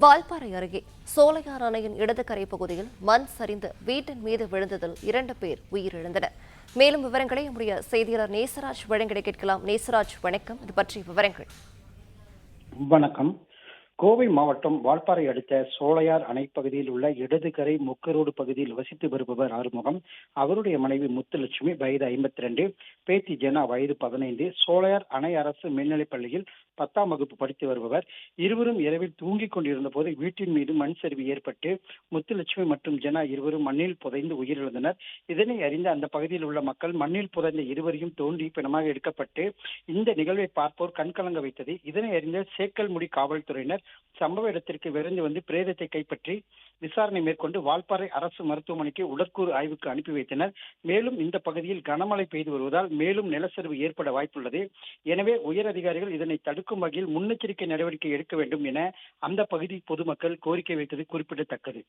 வால்பாறை அருகே சோலையார் அணையின் இடது கரை பகுதியில் மண் சரிந்து வீட்டின் மீது விழுந்ததில் 2 பேர் உயிரிழந்தனர். மேலும் விவரங்களை நம்முடைய செய்தியாளர் நேசராஜ் வழங்கிட கேட்கலாம். நேசராஜ், வணக்கம். இது பற்றிய விவரங்கள். வணக்கம். கோவை மாவட்டம் வால்பாறை அடுத்த சோலையார் அணை பகுதியில் உள்ள இடதுகரை முக்கரோடு பகுதியில் வசித்து வருபவர் ஆறுமுகம். அவருடைய மனைவி முத்துலட்சுமி, வயது 52, பேத்தி ஜெனா, வயது 15. சோலையார் அணை அரசு மேல்நிலைப் பள்ளியில் 10ஆம் வகுப்பு படித்து வருபவர். இருவரும் இரவில் தூங்கிக் கொண்டிருந்த போது வீட்டின் மீது மண் சரிவு ஏற்பட்டு முத்துலட்சுமி மற்றும் ஜெனா இருவரும் மண்ணில் புதைந்து உயிரிழந்தனர். இதனை அறிந்த அந்த பகுதியில் உள்ள மக்கள் மண்ணில் புதைந்த இருவரையும் தோண்டி பிணமாக எடுக்கப்பட்டு இந்த நிகழ்வை பார்ப்போர் கண்கலங்க வைத்தது. இதனை அறிந்த சேக்கல்முடி காவல்துறையினர் சம்பவ இடத்திற்கு விரைந்து வந்து பிரேதத்தை கைப்பற்றி விசாரணை மேற்கொண்டு வால்பாறை அரசு மருத்துவமனைக்கு உடற்கூறு ஆய்வுக்கு அனுப்பி வைத்தனர். மேலும் இந்த பகுதியில் கனமழை பெய்து வருவதால் மேலும் நிலச்சரிவு ஏற்பட வாய்ப்புள்ளது. எனவே உயர் அதிகாரிகள் இதனை தடுக்கும் வகையில் முன்னெச்சரிக்கை நடவடிக்கை எடுக்க வேண்டும் என அந்த பகுதி பொதுமக்கள் கோரிக்கை வைத்தது குறிப்பிடத்தக்கது.